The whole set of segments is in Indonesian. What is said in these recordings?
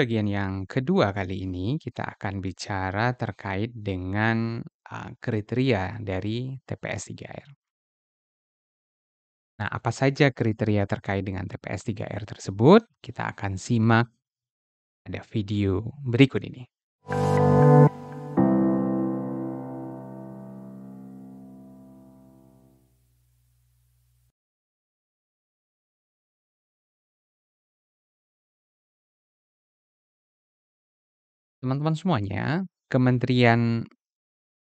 Bagian yang kedua kali ini kita akan bicara terkait dengan kriteria dari TPS 3R. Nah, apa saja kriteria terkait dengan TPS 3R tersebut? Kita akan simak pada video berikut ini. Teman-teman semuanya, Kementerian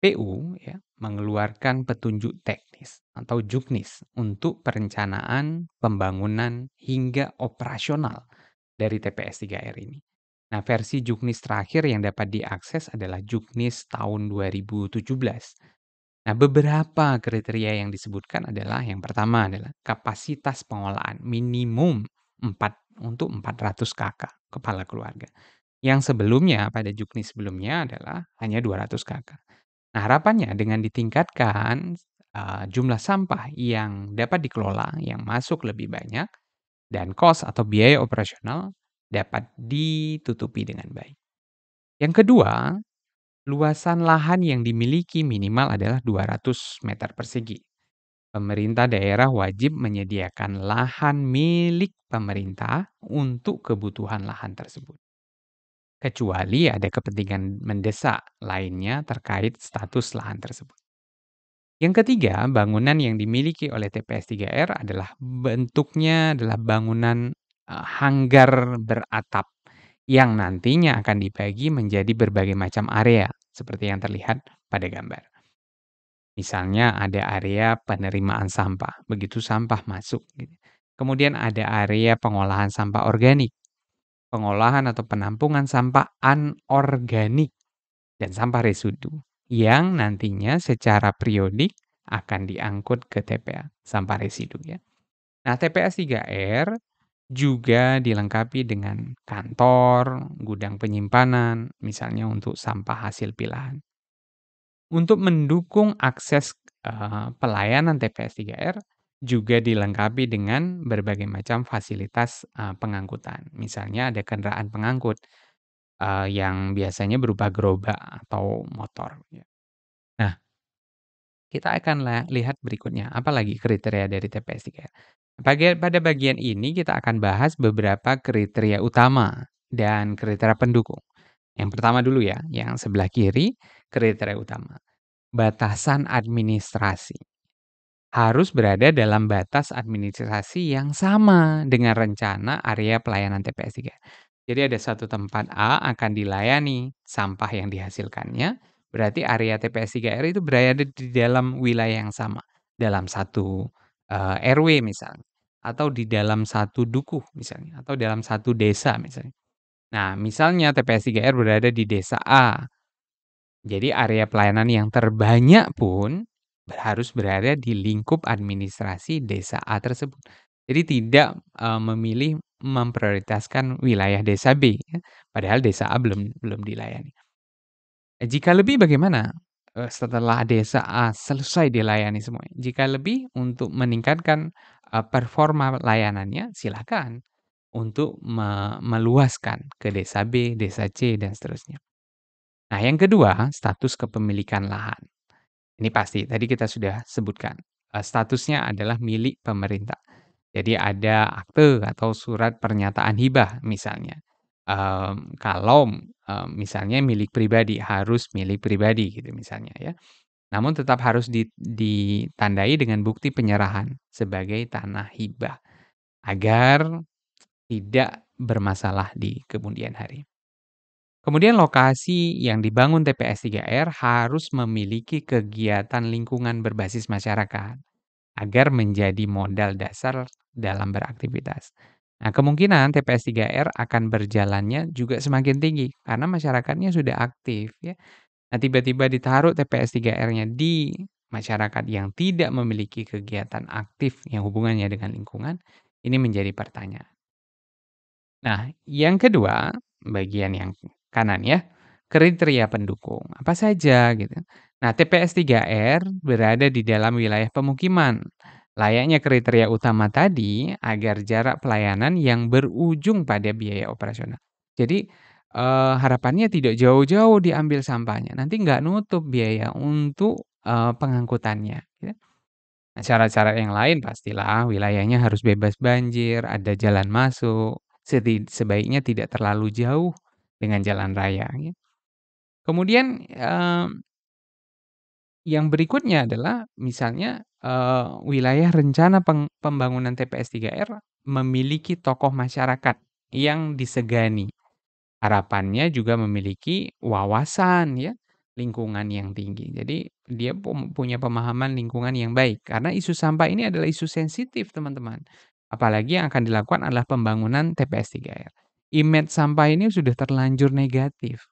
PU ya, mengeluarkan petunjuk teknis atau juknis untuk perencanaan, pembangunan, hingga operasional dari TPS 3R ini. Nah, versi juknis terakhir yang dapat diakses adalah juknis tahun 2017. Nah, beberapa kriteria yang disebutkan adalah yang pertama adalah kapasitas pengolahan minimum 400 kakak kepala keluarga. Yang sebelumnya pada juknis sebelumnya adalah hanya 200 kakak. Nah, harapannya dengan ditingkatkan jumlah sampah yang dapat dikelola yang masuk lebih banyak dan kos atau biaya operasional dapat ditutupi dengan baik. Yang kedua, luasan lahan yang dimiliki minimal adalah 200 meter persegi. Pemerintah daerah wajib menyediakan lahan milik pemerintah untuk kebutuhan lahan tersebut. Kecuali ada kepentingan mendesak lainnya terkait status lahan tersebut. Yang ketiga, bangunan yang dimiliki oleh TPS 3R adalah bentuknya adalah bangunan hanggar beratap yang nantinya akan dibagi menjadi berbagai macam area seperti yang terlihat pada gambar. Misalnya ada area penerimaan sampah, begitu sampah masuk gitu. Kemudian ada area pengolahan sampah organik, pengolahan atau penampungan sampah anorganik, dan sampah residu yang nantinya secara periodik akan diangkut ke TPA, sampah residu ya. Nah, TPS 3R juga dilengkapi dengan kantor, gudang penyimpanan, misalnya untuk sampah hasil pilahan. Untuk mendukung akses, pelayanan TPS 3R juga dilengkapi dengan berbagai macam fasilitas, pengangkutan. Misalnya ada kendaraan pengangkut, yang biasanya berupa gerobak atau motor, ya. Nah, kita akan lihat berikutnya, apalagi kriteria dari TPS 3R. Pada bagian ini kita akan bahas beberapa kriteria utama dan kriteria pendukung. Yang pertama dulu ya, yang sebelah kiri, kriteria utama. Batasan administrasi. Harus berada dalam batas administrasi yang sama dengan rencana area pelayanan TPS 3. Jadi ada satu tempat A akan dilayani sampah yang dihasilkannya, berarti area TPS 3R itu berada di dalam wilayah yang sama, dalam satu RW misalnya, atau di dalam satu dukuh misalnya, atau dalam satu desa misalnya. Nah, misalnya TPS 3R berada di desa A, jadi area pelayanan yang terbanyak pun harus berada di lingkup administrasi desa A tersebut. Jadi tidak, memilih memprioritaskan wilayah desa B ya, padahal desa A belum dilayani. Jika lebih bagaimana? Setelah desa A selesai dilayani semuanya. Jika lebih untuk meningkatkan, performa layanannya silakan untuk meluaskan ke desa B, desa C, dan seterusnya. Nah, yang kedua, status kepemilikan lahan. Ini pasti, tadi kita sudah sebutkan, statusnya adalah milik pemerintah. Jadi ada akte atau surat pernyataan hibah misalnya. Kalau, misalnya milik pribadi, harus milik pribadi gitu misalnya ya. Namun tetap harus ditandai dengan bukti penyerahan sebagai tanah hibah, agar tidak bermasalah di kemudian hari. Kemudian lokasi yang dibangun TPS 3R harus memiliki kegiatan lingkungan berbasis masyarakat agar menjadi modal dasar dalam beraktivitas. Nah, kemungkinan TPS 3R akan berjalannya juga semakin tinggi karena masyarakatnya sudah aktif ya. Nah, tiba-tiba ditaruh TPS 3R-nya di masyarakat yang tidak memiliki kegiatan aktif yang hubungannya dengan lingkungan, ini menjadi pertanyaan. Nah, yang kedua, bagian yang kanan ya, kriteria pendukung, apa saja gitu. Nah, TPS 3R berada di dalam wilayah pemukiman. Layaknya kriteria utama tadi agar jarak pelayanan yang berujung pada biaya operasional. Jadi, harapannya tidak jauh-jauh diambil sampahnya, nanti nggak nutup biaya untuk, pengangkutannya, ya. Nah, cara-cara yang lain pastilah wilayahnya harus bebas banjir, ada jalan masuk, sebaiknya tidak terlalu jauh dengan jalan raya, ya. Kemudian, yang berikutnya adalah misalnya, wilayah rencana pembangunan TPS 3R memiliki tokoh masyarakat yang disegani. Harapannya juga memiliki wawasan ya, lingkungan yang tinggi. Jadi dia punya pemahaman lingkungan yang baik, karena isu sampah ini adalah isu sensitif teman-teman. Apalagi yang akan dilakukan adalah pembangunan TPS 3R. Image sampah ini sudah terlanjur negatif.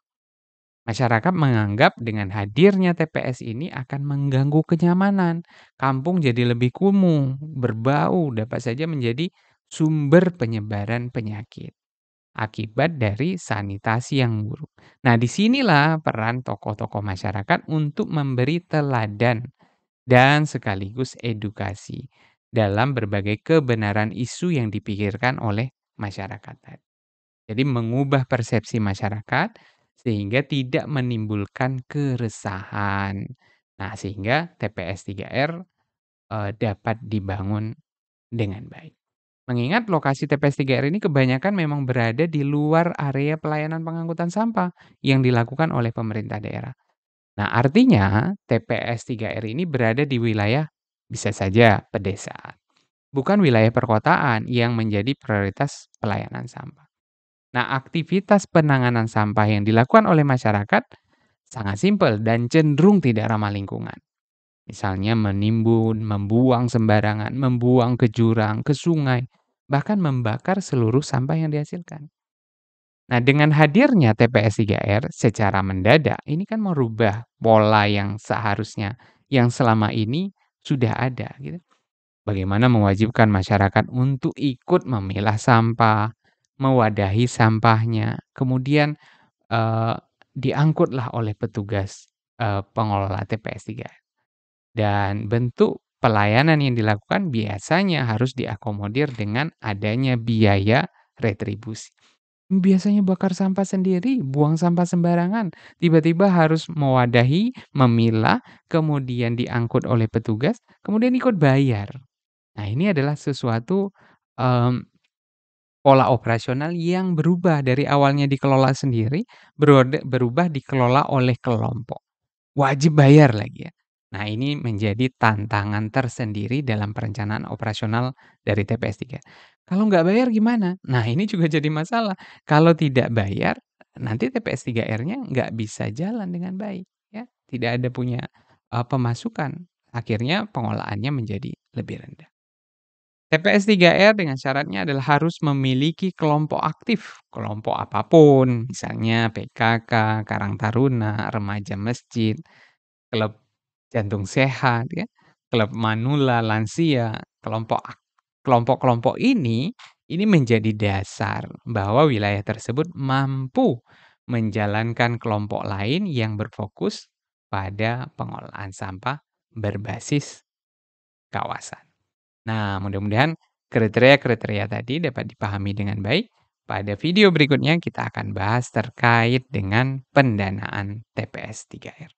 Masyarakat menganggap dengan hadirnya TPS ini akan mengganggu kenyamanan. Kampung jadi lebih kumuh, berbau, dapat saja menjadi sumber penyebaran penyakit akibat dari sanitasi yang buruk. Nah, disinilah peran tokoh-tokoh masyarakat untuk memberi teladan dan sekaligus edukasi dalam berbagai kebenaran isu yang dipikirkan oleh masyarakat tadi. Jadi mengubah persepsi masyarakat sehingga tidak menimbulkan keresahan. Nah, sehingga TPS 3R, dapat dibangun dengan baik. Mengingat lokasi TPS 3R ini kebanyakan memang berada di luar area pelayanan pengangkutan sampah yang dilakukan oleh pemerintah daerah. Nah, artinya TPS 3R ini berada di wilayah bisa saja pedesaan, bukan wilayah perkotaan yang menjadi prioritas pelayanan sampah. Nah, aktivitas penanganan sampah yang dilakukan oleh masyarakat sangat simpel dan cenderung tidak ramah lingkungan. Misalnya menimbun, membuang sembarangan, membuang ke jurang, ke sungai, bahkan membakar seluruh sampah yang dihasilkan. Nah, dengan hadirnya TPS 3R secara mendadak, ini kan merubah pola yang seharusnya, yang selama ini sudah ada gitu. Bagaimana mewajibkan masyarakat untuk ikut memilah sampah, mewadahi sampahnya, kemudian, diangkutlah oleh petugas, pengelola TPS 3. Dan bentuk pelayanan yang dilakukan biasanya harus diakomodir dengan adanya biaya retribusi. Biasanya bakar sampah sendiri, buang sampah sembarangan, tiba-tiba harus mewadahi, memilah, kemudian diangkut oleh petugas, kemudian ikut bayar. Nah, ini adalah sesuatu, mmm, pola operasional yang berubah dari awalnya dikelola sendiri, berubah dikelola oleh kelompok. Wajib bayar lagi ya. Nah, ini menjadi tantangan tersendiri dalam perencanaan operasional dari TPS 3. Kalau nggak bayar gimana? Nah, ini juga jadi masalah. Kalau tidak bayar, nanti TPS 3R-nya nggak bisa jalan dengan baik ya, tidak ada punya, pemasukan. Akhirnya pengolahannya menjadi lebih rendah. TPS 3R dengan syaratnya adalah harus memiliki kelompok aktif, kelompok apapun, misalnya PKK, Karang Taruna, Remaja Masjid, klub jantung sehat ya, klub manula, lansia, kelompok-kelompok ini menjadi dasar bahwa wilayah tersebut mampu menjalankan kelompok lain yang berfokus pada pengolahan sampah berbasis kawasan. Nah, mudah-mudahan kriteria-kriteria tadi dapat dipahami dengan baik. Pada video berikutnya kita akan bahas terkait dengan pendanaan TPS 3R.